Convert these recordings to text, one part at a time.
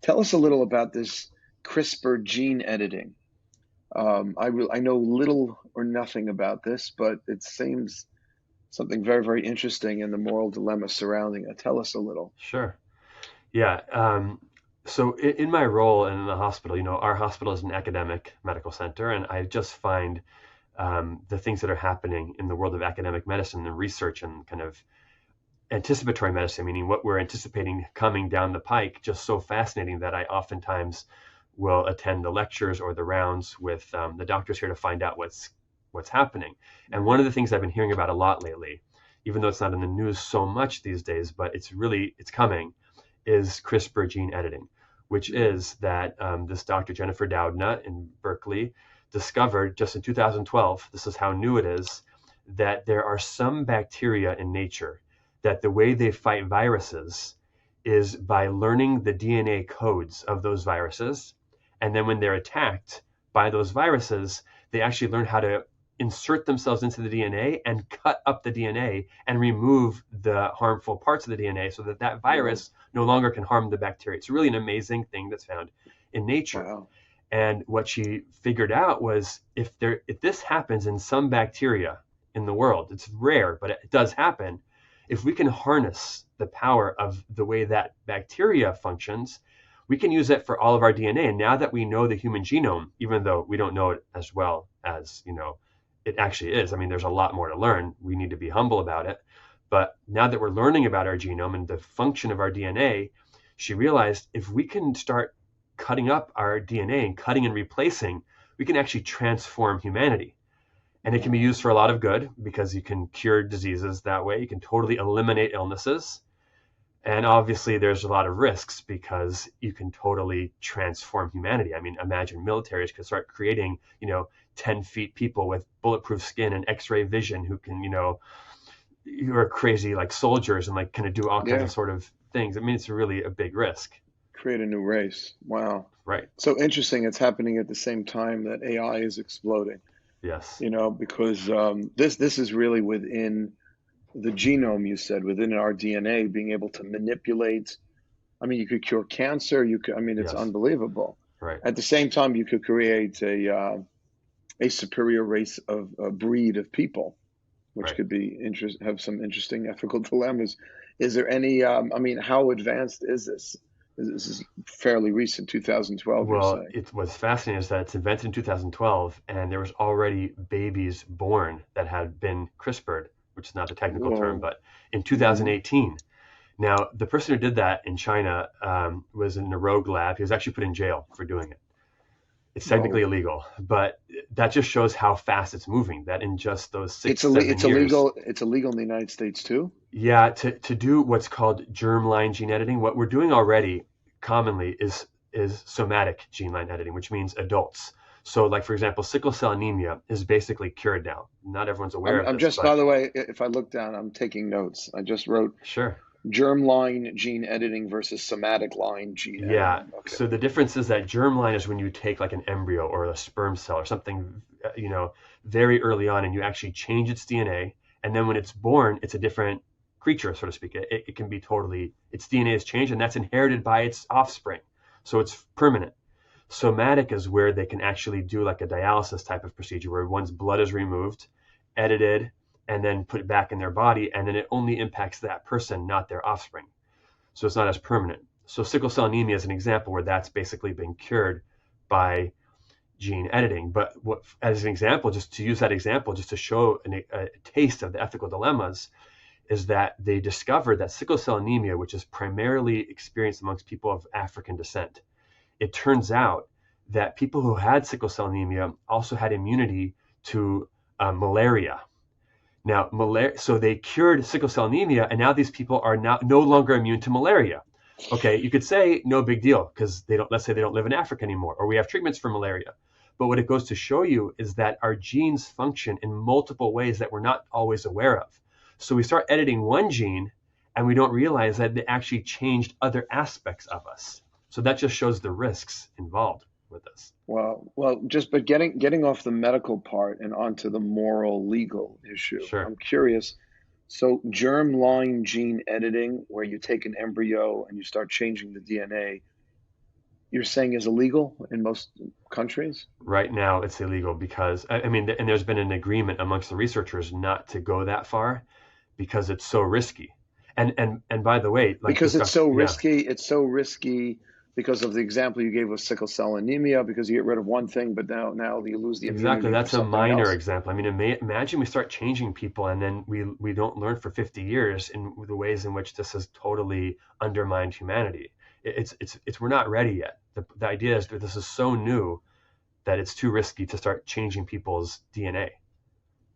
Tell us a little about this CRISPR gene editing. I know little or nothing about this, but it seems something very, very interesting in the moral dilemma surrounding it. Tell us a little. Sure. Yeah. So in my role in the hospital, our hospital is an academic medical center, and I just find the things that are happening in the world of academic medicine and research and kind of anticipatory medicine, meaning what we're anticipating coming down the pike, just so fascinating that I oftentimes will attend the lectures or the rounds with the doctors here to find out what's happening. And one of the things I've been hearing about a lot lately, even though it's not in the news so much these days, but it's coming, is CRISPR gene editing, which is that this Dr. Jennifer Doudna in Berkeley discovered just in 2012, this is how new it is, that there are some bacteria in nature that the way they fight viruses is by learning the DNA codes of those viruses. And then when they're attacked by those viruses, they actually learn how to insert themselves into the DNA and cut up the DNA and remove the harmful parts of the DNA so that that Whoa, virus no longer can harm the bacteria. It's really an amazing thing that's found in nature. wow. And what she figured out was if this happens in some bacteria in the world, it's rare, but it does happen. If we can harness the power of the way that bacteria functions, we can use it for all of our DNA. And now that we know the human genome, even though we don't know it as well as, it actually is. I mean, there's a lot more to learn. We need to be humble about it. But now that we're learning about our genome and the function of our DNA, she realized if we can start cutting up our DNA and cutting and replacing, we can actually transform humanity. And it can be Wow. used for a lot of good because you can cure diseases that way. You can totally eliminate illnesses. And obviously, there's a lot of risks because you can totally transform humanity. I mean, imagine militaries could start creating, 10 feet people with bulletproof skin and X-ray vision who can, who are crazy like soldiers and like kind of do all kinds of Yeah, sort of things. I mean, it's really a big risk, create a new race. Wow. right? So interesting. It's happening at the same time that AI is exploding, Yes, because this is really within the genome, you said, within our DNA, being able to manipulate. I mean, you could cure cancer. I mean, it's yes, unbelievable. right, At the same time, you could create a superior race of a breed of people, which right. could be have some interesting ethical dilemmas. Is there any? I mean, how advanced is this? This is fairly recent, 2012. You're Well, saying? it was fascinating is that it's invented in 2012, and there was already babies born that had been CRISPRed, which is not the technical term, Whoa. but in Hmm. 2018. Now, the person who did that in China was in a rogue lab. He was actually put in jail for doing it. It's technically Whoa. illegal, but that just shows how fast it's moving. That in just those It's six, 7 years, illegal. It's illegal in the United States too. yeah, to do what's called germline gene editing, what we're doing already commonly is somatic gene line editing, which means adults. So, like for example, sickle cell anemia is basically cured now. Not everyone's aware of I'm this, just, by but the way, if I look down, I'm taking notes. I just wrote sure. germline gene editing versus somatic line gene Yeah. editing. Okay. So the difference is that germline is when you take like an embryo or a sperm cell or something, very early on, and you actually change its DNA, and then when it's born, it's a different creature, so to speak. It can be totally its DNA is changed, and that's inherited by its offspring, so it's permanent. Somatic is where they can actually do like a dialysis type of procedure where one's blood is removed, edited, and then put back in their body, and then it only impacts that person, not their offspring. So it's not as permanent. So sickle cell anemia is an example where that's basically been cured by gene editing. But as an example, just to use that example, just to show a taste of the ethical dilemmas, is that they discovered that sickle cell anemia, which is primarily experienced amongst people of African descent, it turns out that people who had sickle cell anemia also had immunity to malaria. Now, so they cured sickle cell anemia, and now these people are now no longer immune to malaria. Okay, you could say no big deal because they don't. Let's say they don't live in Africa anymore, or we have treatments for malaria. But what it goes to show you is that our genes function in multiple ways that we're not always aware of. So we start editing one gene, and we don't realize that it actually changed other aspects of us. So that just shows the risks involved with this. Well, just but getting off the medical part and onto the moral legal issue. Sure. I'm curious. So germline gene editing, where you take an embryo and you start changing the DNA, you're saying is illegal in most countries? Right now, it's illegal because I mean, and there's been an agreement amongst the researchers not to go that far because it's so risky. And by the way, like Because this it's doctor, so yeah, risky. It's so risky because of the example you gave with sickle cell anemia, because you get rid of one thing, but now you lose the exactly. immunity for That's a something minor else. example. I mean, imagine we start changing people and then we don't learn for 50 years in the ways in which this has totally undermined humanity. It's we're not ready yet. The idea is that this is so new that it's too risky to start changing people's DNA.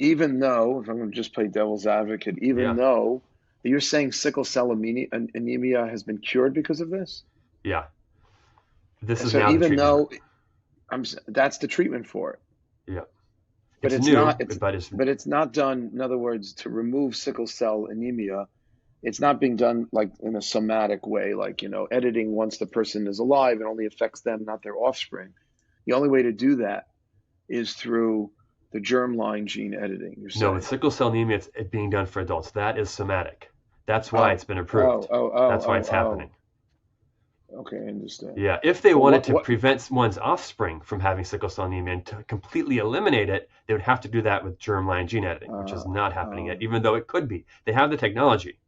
Even though, if I'm going to just play devil's advocate, even Yeah, though you're saying sickle cell anemia has been cured because of this, yeah. This and is so now the even treatment for it. though that's the treatment for it, Yeah, but it's it's new, not it's but it's but it's not done. In other words, to remove sickle cell anemia, it's not being done like in a somatic way, like editing once the person is alive. It only affects them, not their offspring. The only way to do that is through the germline gene editing, you're no, with saying. sickle cell anemia, it's being done for adults. That is somatic. That's why Oh, it's been oh, approved. oh, oh, That's why oh, it's happening. oh. Okay, I understand. Yeah, if they But wanted what to what prevent one's offspring from having sickle cell anemia and to completely eliminate it, they would have to do that with germline gene editing, which is uh, not happening yet, um, even though it could be. They have the technology.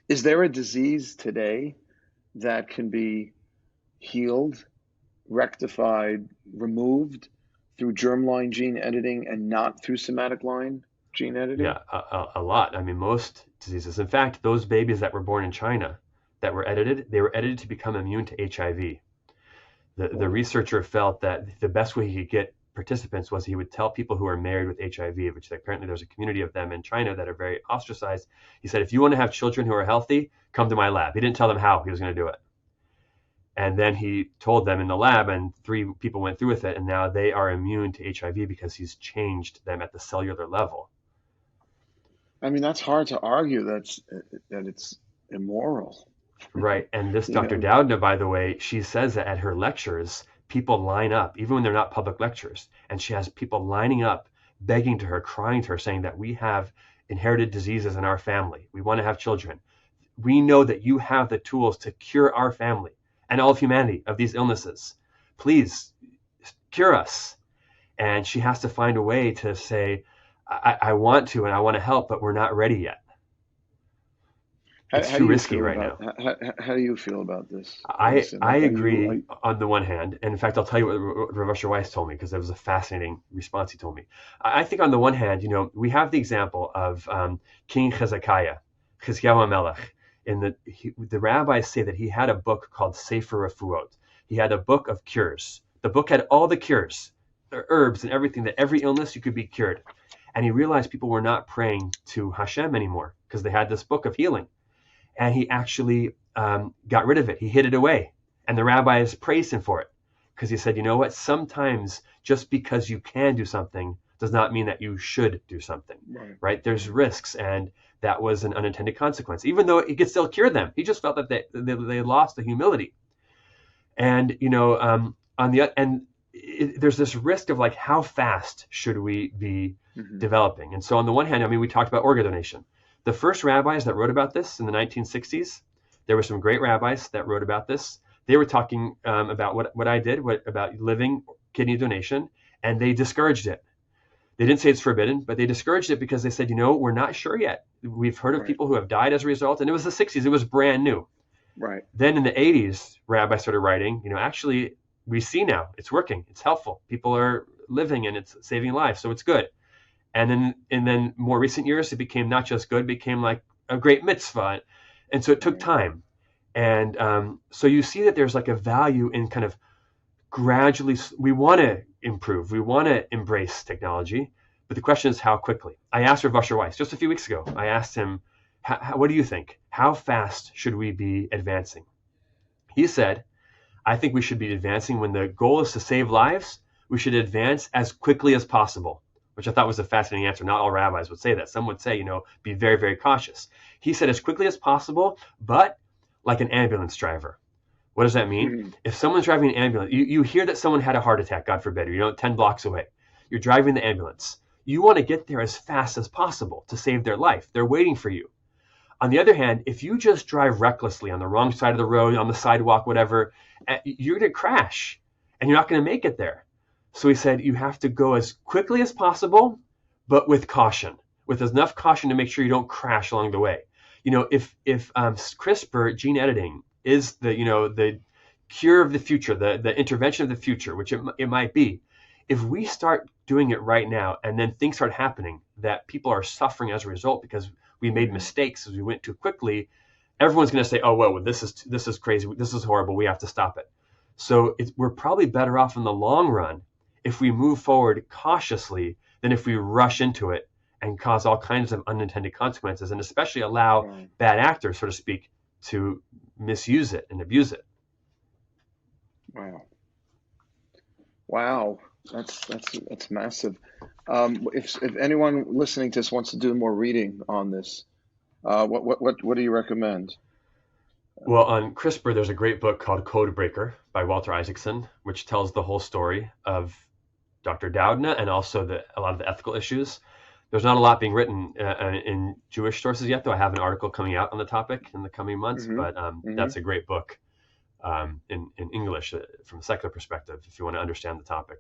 is there a disease today that can be healed, rectified, removed through germline gene editing and not through somatic line gene editing? Yeah, a lot. I mean, most diseases. In fact, those babies that were born in China that were edited, they were edited to become immune to HIV. The Oh, researcher felt that the best way he could get participants was he would tell people who are married with HIV, which apparently there's a community of them in China that are very ostracized. He said, if you want to have children who are healthy, come to my lab. He didn't tell them how he was going to do it. And then he told them in the lab, and 3 people went through with it, and now they are immune to HIV because he's changed them at the cellular level. I mean, that's hard to argue that it's immoral. Right. And this You Dr. know, Dowdna, by the way, she says that at her lectures, people line up, even when they're not public lectures. And she has people lining up, begging to her, crying to her, saying that we have inherited diseases in our family. We want to have children. We know that you have the tools to cure our family and all of humanity of these illnesses. Please cure us. And she has to find a way to say, I want to and I want to help, but we're not ready yet. It's how too do you risky feel right about now. how do you feel about this, I Edison? I Are agree you, on the one hand, and in fact, I'll tell you what Rav Asher Weiss told me because it was a fascinating response he told me. I think on the one hand, we have the example of King Hezekiah, Chizkiyahu HaMelech. The rabbis say that he had a book called Sefer Refuot. He had a book of cures. The book had all the cures, the herbs and everything, that every illness you could be cured. And he realized people were not praying to Hashem anymore because they had this book of healing, and he actually got rid of it. He hid it away, and the rabbis praised him for it because he said, you know what? Sometimes just because you can do something does not mean that you should do something, right? right? There's risks, and that was an unintended consequence. Even though he could still cure them, he just felt that they lost the humility. And on the and there's this risk of like how fast should we be Hmm. developing? And so on the one hand, I mean, we talked about organ donation. The first rabbis that wrote about this in the 1960s, there were some great rabbis that wrote about this. They were talking about what I did, about living kidney donation, and they discouraged it. They didn't say it's forbidden, but they discouraged it because they said, we're not sure yet. We've heard of Right, people who have died as a result, and it was the 60s. It was brand new. right. Then in the 80s, rabbis started writing, actually, we see now it's working. It's helpful. People are living and it's saving lives. So it's good. And then more recent years, it became not just good, it became like a great mitzvah. And so it took Right. time. And so you see that there's like a value in kind of gradually, we want to improve, we want to embrace technology. But the question is how quickly. I asked Rav Asher Weiss just a few weeks ago, I asked him, what do you think? How fast should we be advancing? He said, I think we should be advancing when the goal is to save lives. We should advance as quickly as possible, which I thought was a fascinating answer. Not all rabbis would say that. Some would say, be very, very cautious. He said as quickly as possible, but like an ambulance driver. What does that mean? If someone's driving an ambulance, you hear that someone had a heart attack, God forbid, or 10 blocks away. You're driving the ambulance. You want to get there as fast as possible to save their life. They're waiting for you. On the other hand, if you just drive recklessly on the wrong side of the road, on the sidewalk, whatever, you're going to crash and you're not going to make it there. So he said you have to go as quickly as possible, but with caution, with enough caution to make sure you don't crash along the way. If CRISPR gene editing is the cure of the future, the intervention of the future, which it might be, if we start doing it right now and then things start happening that people are suffering as a result because we made mistakes as we went too quickly, everyone's going to say, oh, well, this is crazy. This is horrible. We have to stop it. So we're probably better off in the long run if we move forward cautiously than if we rush into it and cause all kinds of unintended consequences, and especially allow bad actors, so to speak, to misuse it and abuse it. Wow. Wow. That's massive. If anyone listening to this wants to do more reading on this, what do you recommend? Well, on CRISPR, there's a great book called Code Breaker by Walter Isaacson, which tells the whole story of Dr. Doudna and also a lot of the ethical issues. There's not a lot being written in Jewish sources yet, though I have an article coming out on the topic in the coming months. But that's a great book in English from a secular perspective if you want to understand the topic.